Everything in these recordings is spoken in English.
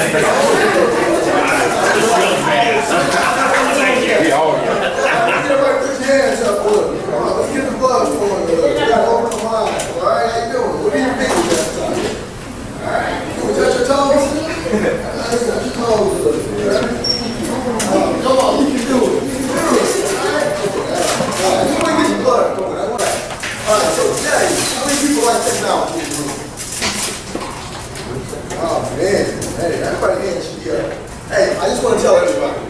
Everybody put your hands up for it. Come on, let's get the blood flowing. We got to open the mind. All right, how you doing? What do you think that time? All right, can we touch your toes? Touch your toes a little bit. Come on, you can do it. You can do it. All right, you want to get your blood going. All right, so today, how many people like technology in the room? Oh, man. Hey, everybody hands should be up. Hey, I just want to tell everybody,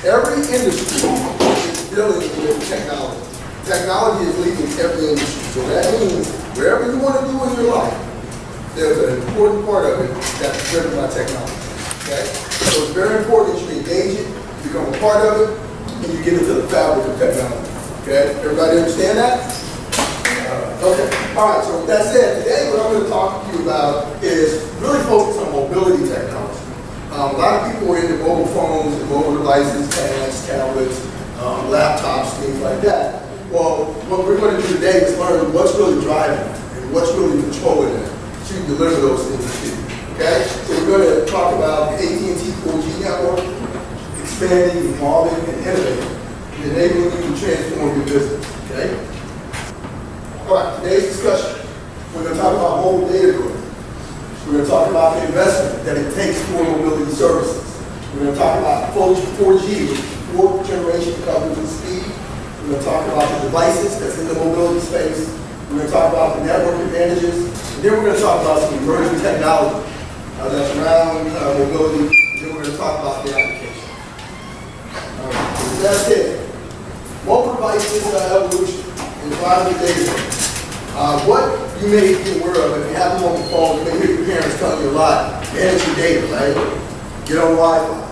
every industry is dealing with technology. Technology is leading every industry. So that means wherever you want to do in your life, there's an important part of it that's driven by technology. Okay? So it's very important that you engage it, you become a part of it, and you get into the fabric of technology. Okay? Everybody understand that? Okay. All right, so with that said, today what I'm going to talk to you about is really focus on mobility technology. A lot of people are into mobile phones and mobile devices, pads, tablets, laptops, things like that. Well, what we're going to do today is learn what's really driving and what's really controlling it to deliver those things to you. Okay? So we're going to talk about the AT&T 4G network, expanding, evolving, and innovating, and enabling you to transform your business. Okay? All right, today's discussion, we're going to talk about mobile data growth. We're going to talk about the investment that it takes for mobility services. We're going to talk about 4G, fourth generation coverage and speed. We're going to talk about the devices that's in the mobility space. We're going to talk about the network advantages. And then we're going to talk about some emerging technology that's around mobility. And then we're going to talk about the application. All right, so that's it. Mobile devices evolution and driving data. What you may be aware of, if you have a mobile phone, you may hear your parents telling you a lot, manage your data, right? Get on Wi-Fi.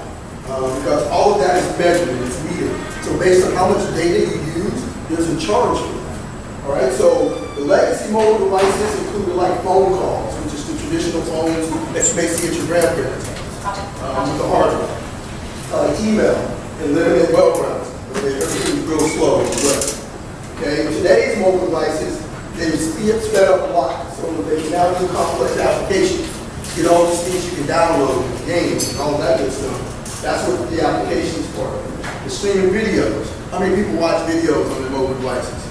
Because all of that is measured and it's metered. So based on how much data you use, there's a charge for that. All right, so the legacy mobile devices include like phone calls, which is the traditional phones that you may see at your grandparents' house, with the hard drive. Email and limited web browsing. Everything's real slow as well. Okay, today's mobile devices, they've sped up a lot, so they can now do complex applications. Get all these things you can download, games, and all that good stuff. That's what the application's for. The streaming videos. How many people watch videos on their mobile devices?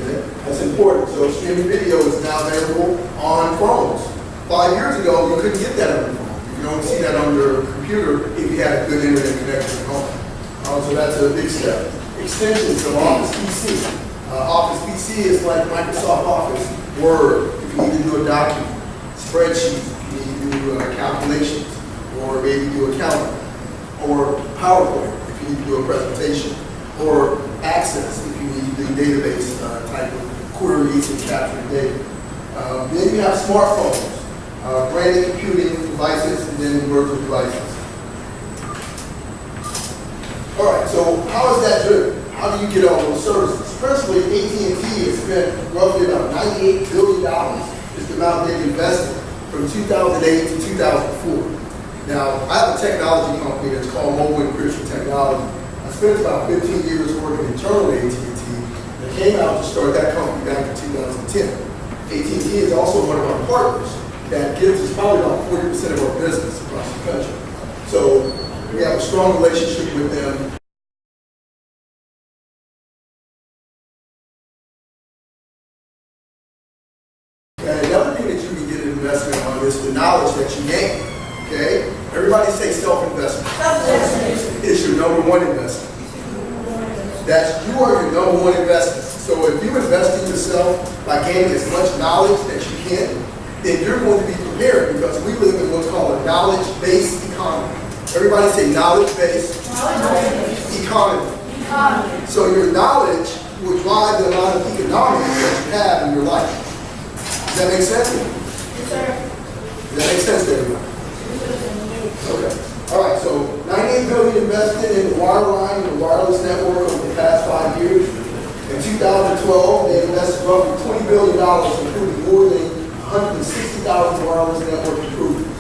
Okay, that's important. So streaming video is now available on phones. 5 years ago, you couldn't get that on your phone. You can only see that on your computer if you had a good internet connection at home. So that's a big step. Extensions of Office PC. Office PC is like Microsoft Office, Word, if you need to do a document, spreadsheet, if you need to do calculations, or maybe do accounting, or PowerPoint, if you need to do a presentation, or Access, if you need to do database type of queries and capturing data. Then you have smartphones, branded computing devices, and then virtual devices. All right, so how is that driven? How do you get all those services? Firstly, AT&T has spent roughly about $98 billion is the amount they've invested from 2008 to 2004. Now, I have a technology company that's called Mobile Encryption Technology. I spent about 15 years working internally at AT&T, and I came out to start that company back in 2010. AT&T is also one of our partners that gives us probably about 40% of our business across the country. So we have a strong relationship with them. Another thing that you can get an investment on is the knowledge that you gain. Okay? Everybody say self-investment. It's your number one investment. You are your number one investment. So if you invest in yourself by gaining as much knowledge that you can, then you're going to be prepared because we live in what's called a knowledge-based economy. Everybody say knowledge-based economy. So your knowledge will drive the amount of economics that you have in your life. Does that make sense? Yes, sir. Does that make sense to everybody? Okay. All right, so $98 billion invested in the wireline and the wireless network over the past 5 years. In 2012, they invested roughly $20 billion, including more than 160,000 wireless network improvements.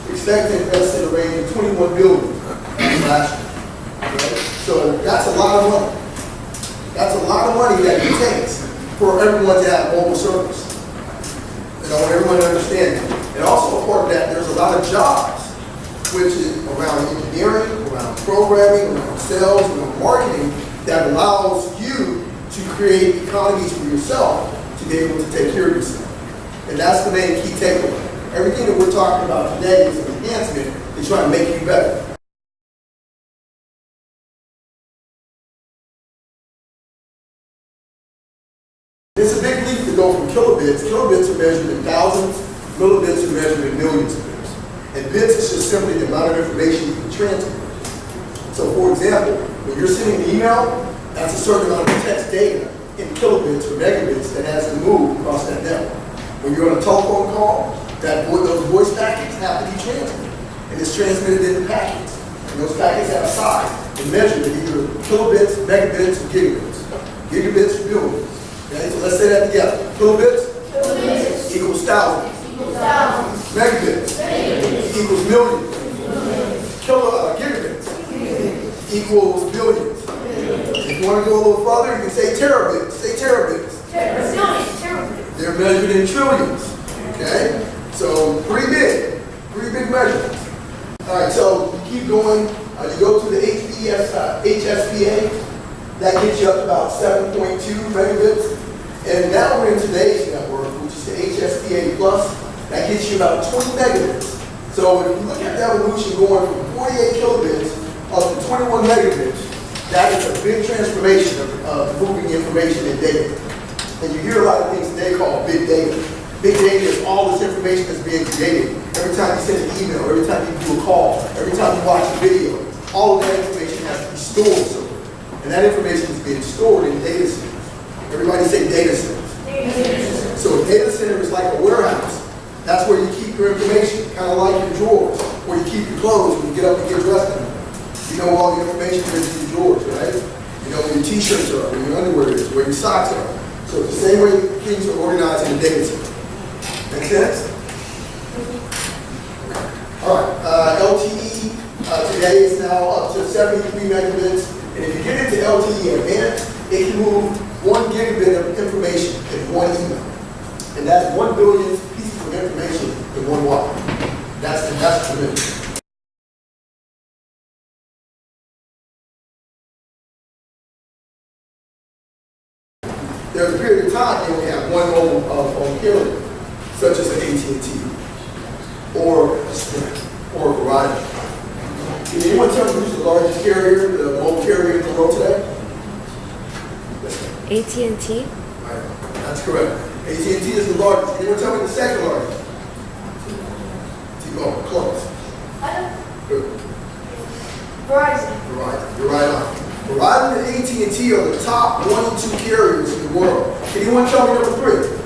Expect to invest in a range of $21 billion last year. Okay? So that's a lot of money. That's a lot of money that it takes for everyone to have mobile service. I want everyone to understand that. And also a part of that, there's a lot of jobs which is around engineering, around programming, around sales, around marketing, that allows you to create economies for yourself to be able to take care of yourself. And that's the main key takeaway. Everything that we're talking about today is an enhancement to try and make you better. It's a big leap to go from kilobits. Kilobits are measured in thousands, millibits are measured in millions of bits. And bits is just simply the amount of information you can transfer. So for example, when you're sending an email, that's a certain amount of text data in kilobits or megabits that has to move across that network. When you're on a telephone call, those voice packets have to be transmitted. And it's transmitted in packets. And those packets have a size and measured in either kilobits, megabits, or gigabits. Gigabits or billions. Okay, so let's say that together. Kilobits, equals thousands. Megabits, equals millions. Gigabits equals billions. If you want to go a little further, you can say terabits. Say terabits. They're measured in trillions. Okay? So pretty big measurements. All right, so you keep going. You go to the HSPA. That gets you up to about 7.2 megabits. And now we're in today's network, which is the HSPA plus. That gets you about 20 megabits. So if you look at the evolution going from 48 kilobits up to 21 megabits, that is a big transformation of moving information and data. And you hear a lot of things today called big data. Big data is all this information that's being created. Every time you send an email, every time you do a call, every time you watch a video, all of that information has to be stored somewhere. And that information is being stored in data centers. Everybody say data centers. So a data center is like a warehouse. That's where you keep your information, kind of like your drawers, where you keep your clothes when you get up and get dressed in them. You know all the information is in your drawers, right? You know where your t-shirts are, where your underwear is, where your socks are. So it's the same way things are organized in a data center. Make sense? All right, LTE today is now up to 73 megabits. And if you get into LTE Advanced, it can move 1 gigabit of information in one email. And that's 1 billion pieces of information in one wire. That's tremendous. There's a period of time they only have one mobile carrier, such as an AT&T, or a Sprint, or a Verizon. Can anyone tell me who's the largest carrier, the mobile carrier in the world today? AT&T? Right. That's correct. AT&T is the largest. Can anyone tell me the second largest? T-Mobile, close. Good. Verizon. You're right on. Verizon and AT&T are the top 1 and 2 carriers in the world. Can anyone tell me number 3?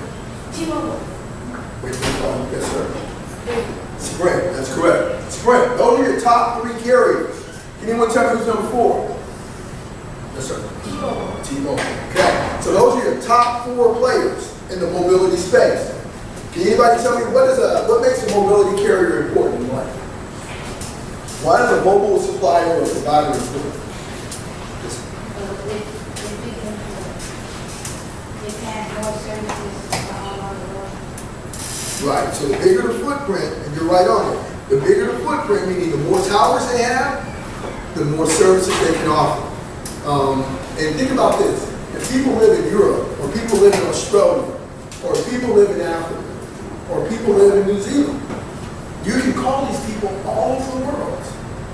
T-Mobile. Wait, yes, sir. Sprint, that's correct. Sprint, those are your top 3 carriers. Can anyone tell me who's number 4? Yes, sir. T-Mobile. T-Mobile. Okay, so those are your top 4 players in the mobility space. Can anybody tell me what makes a mobility carrier important in life? Why is a mobile supplier or provider important? They can have more services all over the world. Right, so the bigger the footprint, and you're right on it, the bigger the footprint, meaning the more towers they have, the more services they can offer. And think about this, if people live in Europe, or people live in Australia, or people live in Africa, or people live in New Zealand, you can call these people all over the world.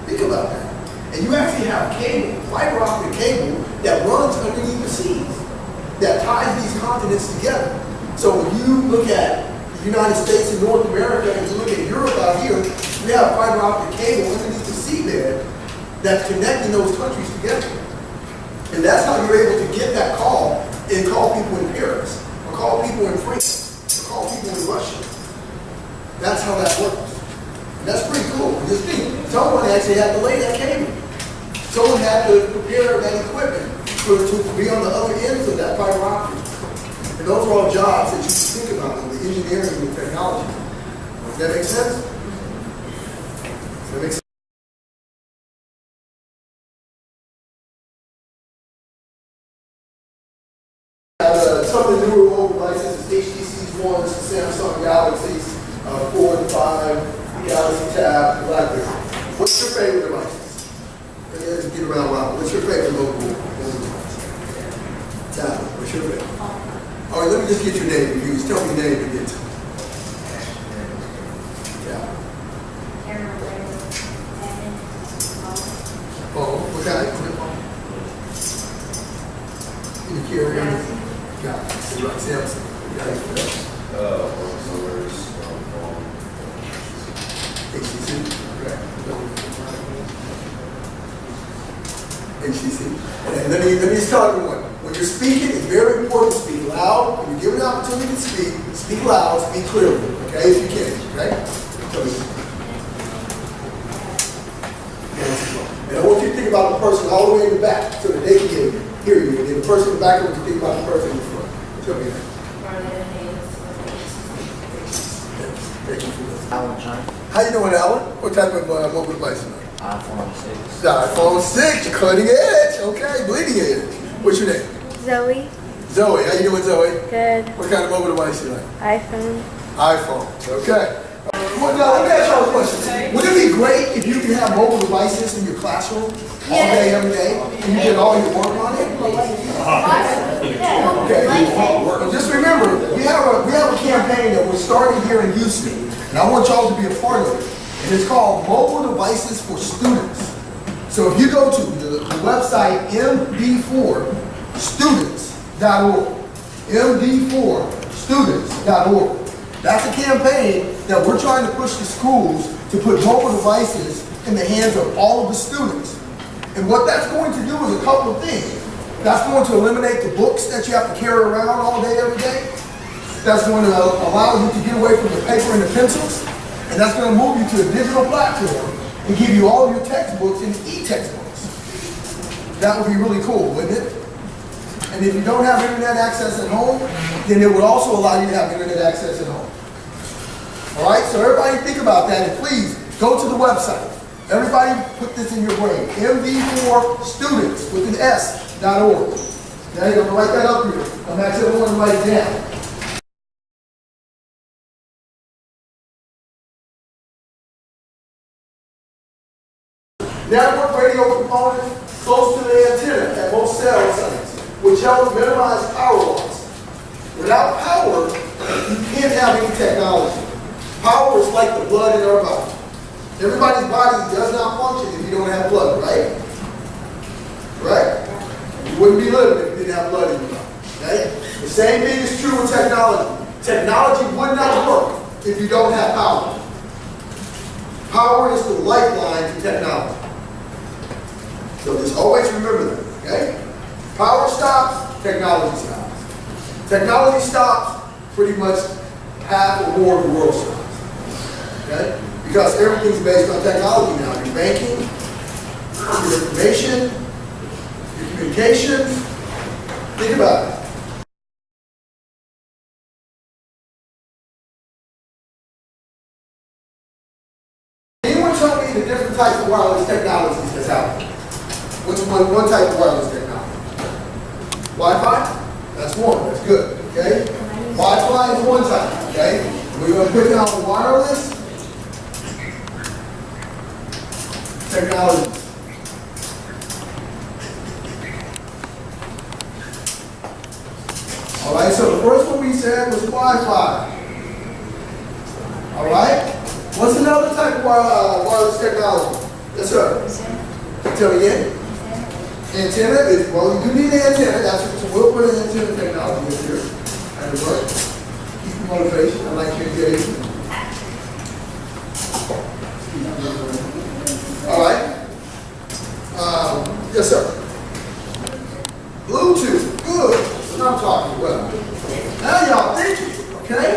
Think about that. And you actually have cable, fiber optic cable, that runs underneath the seas, that ties these continents together. So when you look at the United States and North America, and you look at Europe out here, we have fiber optic cable underneath the seabed that's connecting those countries together. And that's how you're able to get that call and call people in Paris, or call people in France, or call people in Russia. That's how that works. And that's pretty cool. Just think, someone actually had to lay that cable. Someone had to prepare that equipment to be on the other ends of that fiber optic. And those are all jobs that you can think about in the engineering and technology. Does that make sense? Does that make sense? Some of the newer mobile devices, HTC's ones, Samsung Galaxies, 4 and 5, Galaxy Tab, BlackBerry. what's your favorite devices? Let's get around Robert. What's your favorite mobile device? Tablet. What's your favorite? All right, let me just get your name, please. Tell me your name again. Yeah. Oh, what kind of phone? Can you carry everything? Yeah. Samsung. HTC. Okay. HTC. And let me just tell everyone, when you're speaking, it's very important to speak loud. When you're given an opportunity to speak loud, speak clearly. Okay, if you can. Okay. And I want you to think about the person all the way in the back so that they can hear you. And then the person in the back, I want you to think about the person in the front. Tell me that. Thank you for this. Alan John. How you doing, Alan? What type of mobile device is that? iPhone 6. The iPhone 6, you're cutting edge. Okay, bleeding edge. What's your name? Zoe. Zoe, how you doing, Zoe? Good. What kind of mobile device you like? iPhone. iPhone, okay. Well, now, let me ask y'all a question. Would it be great if you could have mobile devices in your classroom all day, every day, and you did all your work on it? Okay. Well, just remember, we have a campaign that we're starting here in Houston, and I want y'all to be a part of it. And it's called Mobile Devices for Students. So if you go to the website md4students.org, md4students.org. That's a campaign that we're trying to push the schools to put mobile devices in the hands of all of the students. And what that's going to do is a couple of things. That's going to eliminate the books that you have to carry around all day, every day. That's going to allow you to get away from the paper and the pencils. And that's going to move you to a digital platform and give you all of your textbooks in e-textbooks. That would be really cool, wouldn't it? And if you don't have internet access at home, then it would also allow you to have internet access at home. All right, so everybody think about that, and please go to the website. Everybody put this in your brain, md4students with an s.org. Now you're going to write that up here. I'm asking everyone to write it down. Network radio component close to the antenna at most cell sites, which helps minimize power loss. Without power, you can't have any technology. Power is like the blood in our body. Everybody's body does not function if you don't have blood, right? Right? You wouldn't be living if you didn't have blood in your body. Okay? The same thing is true with technology. Technology would not work if you don't have power. Power is the lifeline to technology. So just always remember that, okay? Power stops, technology stops. Technology stops, pretty much half or more of the world stops, okay? Because everything's based on technology now. Your banking, your information, your communications. Think about it. Anyone tell me the different types of wireless technologies that's out there? What's one type of wireless technology? Wi-Fi? That's one. That's good. Okay? Wi-Fi is one type. Okay? We're going to put down the wireless technology. All right. So the first one we said was Wi-Fi. All right. What's another type of wireless technology? Yes, sir. Tell me again. Antenna is, well, you do need an antenna. That's what, so we'll put an antenna technology in here. That'll work. Keep the motivation. I like your engagement. All right. Yes, sir. Bluetooth. Good. That's what I'm talking about. Now y'all thinking, okay?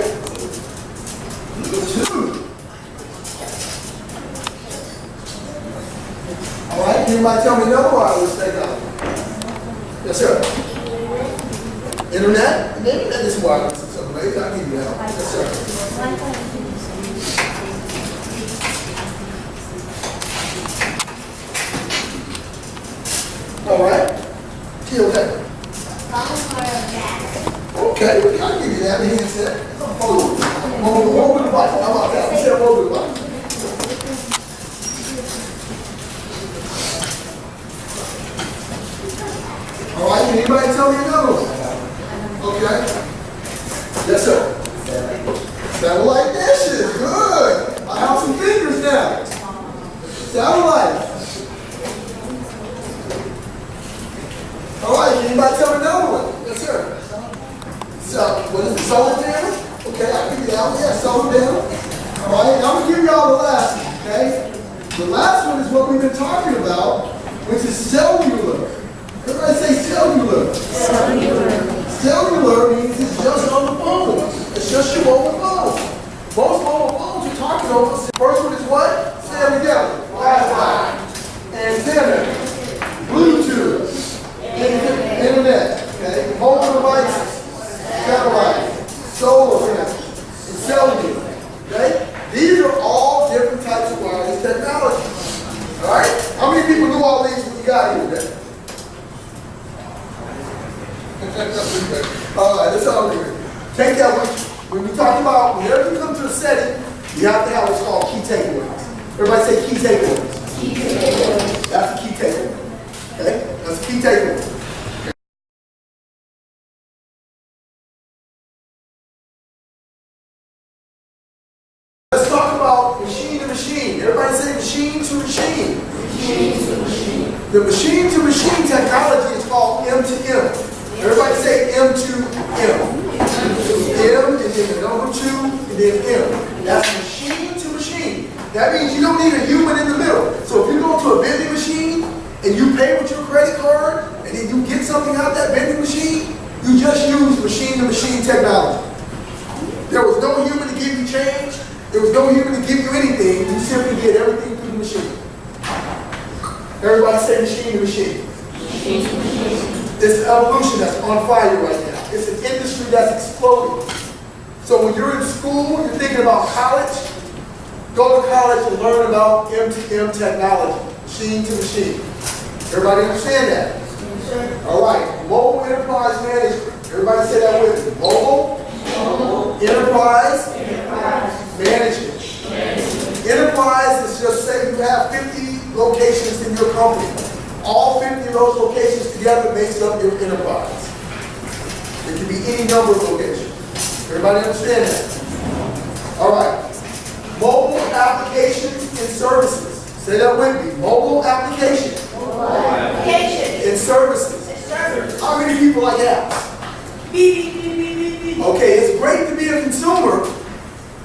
Bluetooth. All right, anybody tell me another wireless technology? Yes, sir. Internet? The internet is wireless in some ways. I'll give you that. Yes, sir. All right. Okay. Okay, I'll give you that. The handset. Mobile device. How about that? We said mobile device. Can anybody tell me another one? Okay. Yes, sir. Satellite dishes. Good. I have some fingers now. Satellite. All right. Can anybody tell me another one? Yes, sir. So, what is it? Solar panel? Okay, I'll give you that one. Yeah, solar panel. All right. Now I'm going to give you all the last one, okay? The last one is what we've been talking about, which is cellular. Everybody say cellular. Cellular. Cellular means it's just on the phone. It's just your mobile phone. Most mobile phones you're talking over. First one is what? Say it together. Wi-Fi, antenna, Bluetooth, internet, okay? Mobile devices, satellite, solar panels, and cellular. Okay? These are all different types of wireless technology. All right? How many people knew all these when you got here today? All right, that's all good. Take that with you. When we talk about, whenever you come to a setting, you have to have what's called key takeaways. Everybody say key takeaways. Key takeaways. That's a key takeaway. Okay? That's a key takeaway. Let's talk about machine to machine. Everybody say machine to machine. Machine to machine. The machine to machine technology is called M to M. Everybody say M to M. M and then the number 2 and then M. That's machine to machine. That means you don't need a human in the middle. So if you go to a vending machine and you pay with your credit card and then you get something out of that vending machine, you just use machine to machine technology. There was no human to give you change. There was no human to give you anything. You simply get everything through the machine. Everybody say machine to machine. Machine to machine. It's an evolution that's on fire right now. It's an industry that's exploding. So when you're in school, you're thinking about college, go to college and learn about M2M technology, machine to machine. Everybody understand that? Yes, sir. All right, mobile enterprise management. Everybody say that with me. Mobile enterprise management. Enterprise is just say you have 50 locations in your company. All 50 of those locations together makes up your enterprise. It can be any number of locations. Everybody understand that? All right. Mobile applications and services. Say that with me. Mobile applications and services. How many people like apps? Okay, it's great to be a consumer,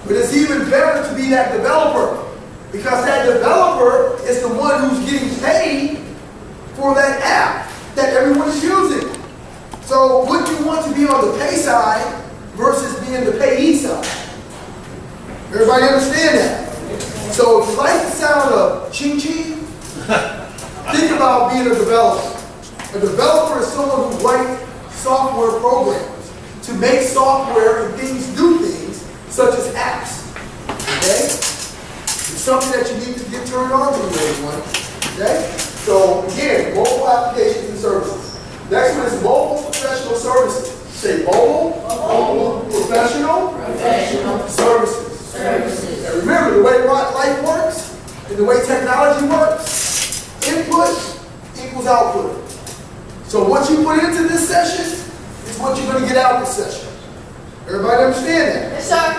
but it's even better to be that developer. Because that developer is the one who's getting paid for that app that everyone is using. So would you want to be on the pay side versus being the payee side? Everybody understand that? So if you like the sound of ching-ching, think about being a developer. A developer is someone who writes software programs to make software and things do things, such as apps. Okay? It's something that you need to get turned on to, everyone. Okay? So again, mobile applications and services. Next one is mobile professional services. Say mobile professional services. And remember, the way life works and the way technology works, input equals output. So what you put into this session is what you're going to get out of this session. Everybody understand that? Yes, sir.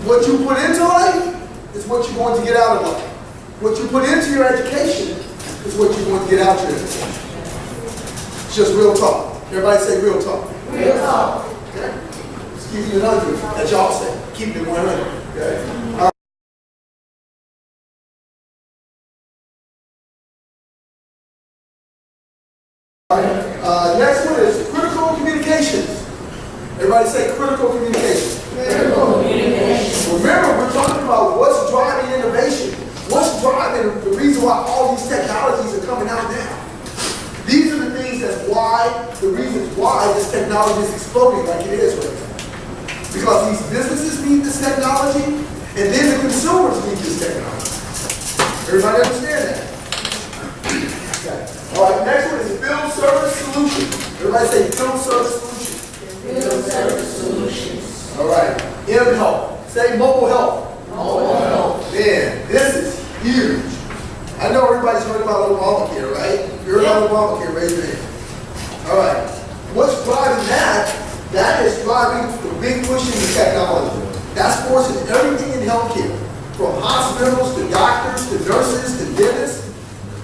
What you put into life is what you're going to get out of life. What you put into your education is what you're going to get out of your education. It's just real talk. Everybody say real talk. Real talk. Okay? Just keep it 100, as y'all say. Keep it 100. Okay? Next one is critical communications. Everybody say critical communication. Critical communication. Remember, we're talking about what's driving innovation. What's driving the reason why all these technologies are coming out now. These are the things the reasons why this technology is exploding like it is right now. Because these businesses need this technology, and then the consumers need this technology. Everybody understand that? Okay. All right, next one is field service solutions. Everybody say field service solutions. Field service solutions. All right, M-Health. Say mobile health. Mobile health. Man, this is huge. I know everybody's heard about Obamacare, right? If you heard about Obamacare, raise your hand. All right. what's driving that? That is driving the big push into technology. That's forcing everything in healthcare, from hospitals to doctors to nurses to dentists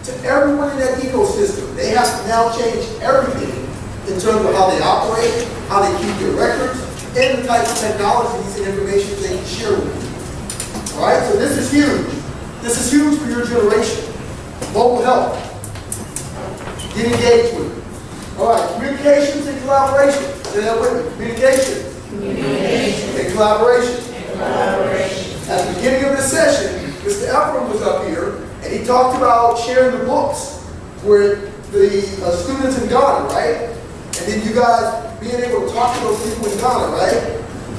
to everyone in that ecosystem. They have to now change everything in terms of how they operate, how they keep their records, and the type of technologies and information they can share with you. All right, so this is huge. This is huge for your generation. Mobile health. Get engaged with it. All right, communications and collaboration. Say that with me. Communications and collaboration. At the beginning of this session, Mr. Ephraim was up here, and he talked about sharing the books with the students in Ghana, right? And then you guys being able to talk to those people in Ghana, right?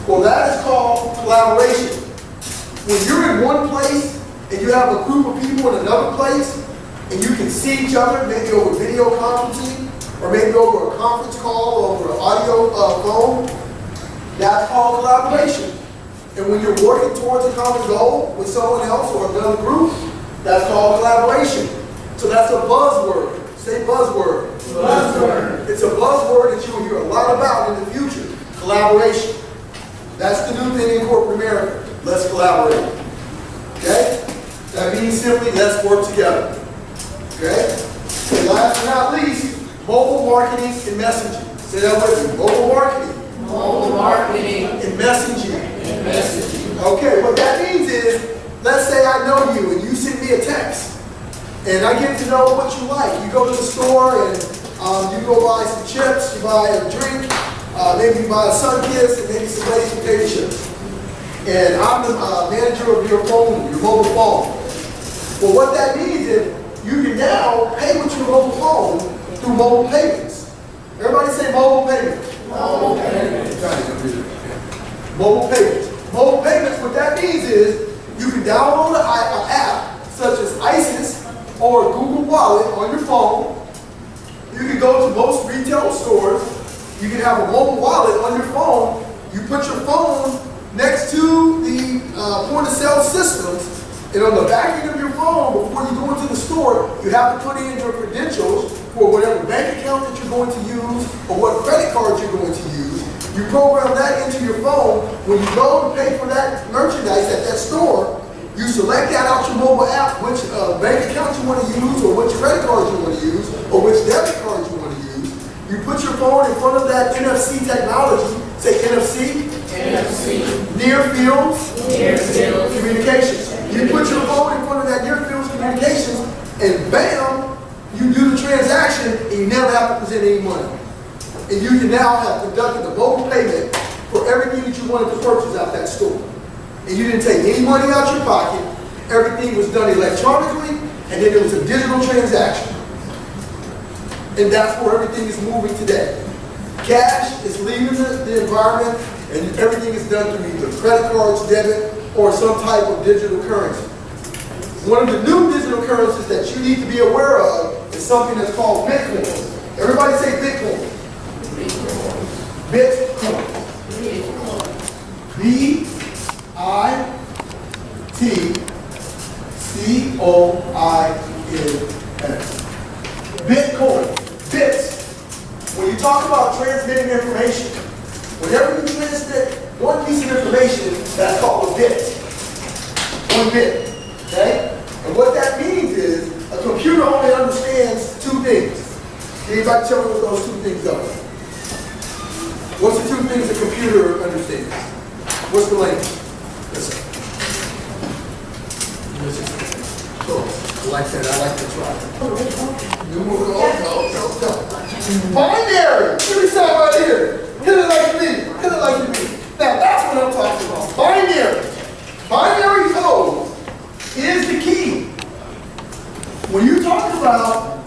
Well, that is called collaboration. When you're in one place and you have a group of people in another place, and you can see each other, maybe over video conferencing, or maybe over a conference call, or over an audio phone, that's called collaboration. And when you're working towards a common goal with someone else or another group, that's called collaboration. So that's a buzzword. Say buzzword. Buzzword. It's a buzzword that you will hear a lot about in the future. Collaboration. That's the new thing in corporate America. Let's collaborate. Okay? That means simply let's work together. Okay? And last but not least, mobile marketing and messaging. Say that with me. Mobile marketing. Mobile marketing And messaging. and messaging. Okay, what that means is, let's say I know you and you send me a text, and I get to know what you like. You go to the store and you go buy some chips, you buy a drink, maybe you buy a Sunkiss and maybe some Lay's potato chips. And I'm the manager of your phone, your mobile phone. Well, what that means is you can now pay with your mobile phone through mobile payments. Everybody say mobile payments. Mobile payments. Mobile payments. Mobile payments, what that means is you can download an app such as ISIS or Google Wallet on your phone. You can go to most retail stores. You can have a mobile wallet on your phone. You put your phone next to the point of sale systems, and on the back end of your phone, before you go into the store, you have to put in your credentials for whatever bank account that you're going to use or what credit card you're going to use. You program that into your phone. When you go to pay for that merchandise at that store, you select that out your mobile app, which bank account you want to use, or which credit card you want to use, or which debit card you want to use. You put your phone in front of that NFC technology. Say NFC. NFC. Near fields. Near field Communications. You put your phone in front of that near fields communications, and bam, you do the transaction, and you never have to present any money. And you can now have conducted a mobile payment for everything that you wanted to purchase out that store. And you didn't take any money out your pocket. Everything was done electronically, and then it was a digital transaction. And that's where everything is moving today. Cash is leaving the environment, and everything is done through either credit cards, debit, or some type of digital currency. One of the new digital currencies that you need to be aware of is something that's called Bitcoin. Everybody say Bitcoin. Bitcoin. B-I-T-C-O-I-N. Bitcoin. Bits. When you talk about transmitting information, whenever you transmit one piece of information, that's called a bit. 1 bit. Okay? And what that means is a computer only understands 2 things. Can anybody tell me what those 2 things are? What's the 2 things a computer understands? What's the language? Yes, sir. Cool. I like that. I like to try. No. Binary. Give me some right here. Hit it like me. Hit it like me. Now that's what I'm talking about. Binary. Binary code is the key. When you talk about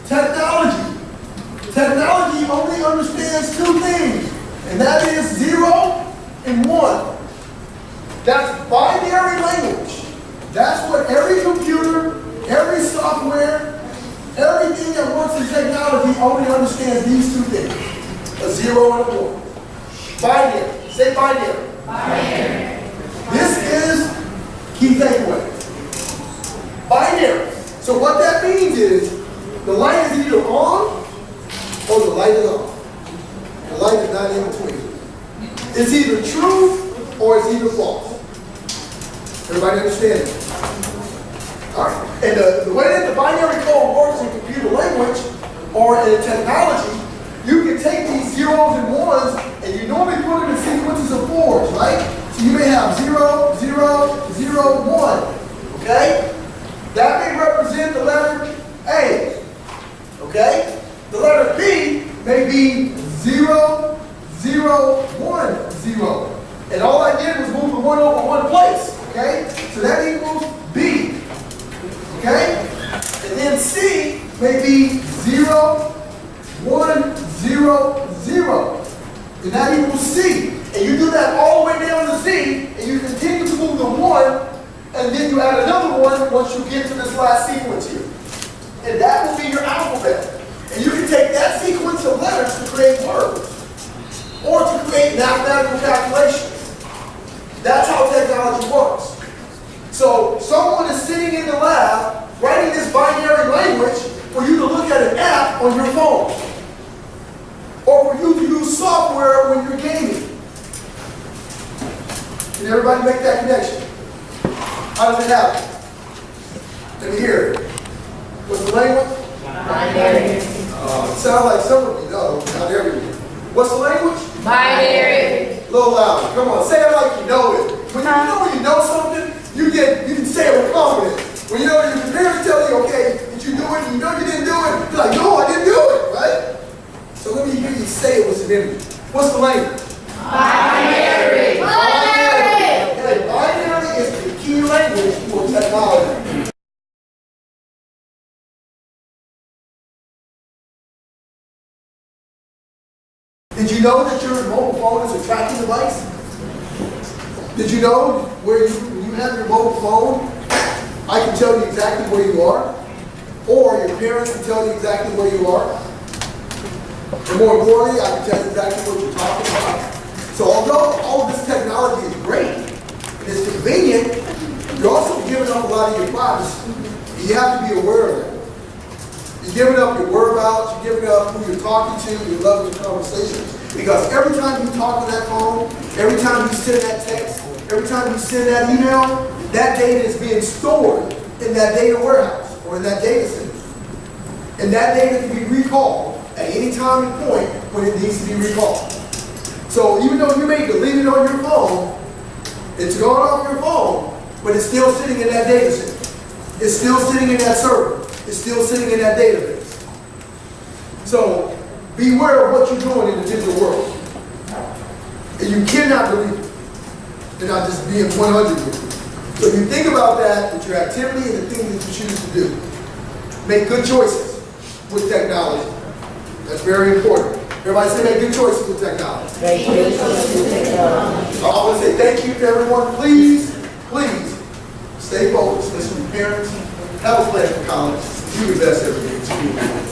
technology, technology only understands 2 things, and that is 0 and 1. That's binary language. That's what every computer, every software, everything that works in technology only understands these 2 things. A 0 and a 1. Binary. Say binary. binary. This is key takeaway. Binary. So what that means is the light is either on or the light is off. The light is not in between. It's either true or it's either false. Everybody understand it? All right. And the way that the binary code works in computer language or in technology, you can take these zeros and ones and you normally put them in sequences of 4s, right? So you may have 0, 0, 0, 1. Okay? That may represent the letter A. Okay? The letter B may be 0, 0, 1, 0. And all I did was move the 1 over one place. Okay? So that equals B. Okay? And then C may be 0, 1, 0, 0. And that equals C. And you do that all the way down to Z, and you continue to move the 1, and then you add another 1 once you get to this last sequence here. And that will be your alphabet. And you can take that sequence of letters to create words, or to create mathematical calculations. That's how technology works. So someone is sitting in the lab writing this binary language for you to look at an app on your phone. Or for you to use software when you're gaming. Can everybody make that connection? How does it happen? Let me hear it. What's the language? Binary. It sounds like some of you know, not everyone. What's the language? Binary. A little louder. Come on, say it like you know it. When you know something, you can say it with confidence. When you know your parents tell you, okay, did you do it? And you know you didn't do it. You're like, no, I didn't do it, right? So let me hear you say it with some energy. What's the language? Binary. Binary. Okay, binary is the key language for technology. Did you know that your mobile phone is a tracking device? Did you know when you have your mobile phone, I can tell you exactly where you are, or your parents can tell you exactly where you are, and more importantly, I can tell you exactly what you're talking about. So although all of this technology is great, and it's convenient, you're also giving up a lot of your privacy. And you have to be aware of that. You're giving up your whereabouts, you're giving up who you're talking to, your levels of conversations. Because every time you talk on that phone, every time you send that text, every time you send that email, that data is being stored in that data warehouse or in that data center. And that data can be recalled at any time and point when it needs to be recalled. So even though you may delete it on your phone, it's gone off your phone, but it's still sitting in that data center. It's still sitting in that server. It's still sitting in that database. So beware of what you're doing in the digital world. And you cannot delete it. And I'm just being 100 with you. So you think about that with your activity and the things that you choose to do. Make good choices with technology. That's very important. Everybody say make good choices with technology. Make good choices with technology. I want to say thank you to everyone. Please, please, stay focused. Listen to your parents. Have a plan for college. Do your best every day.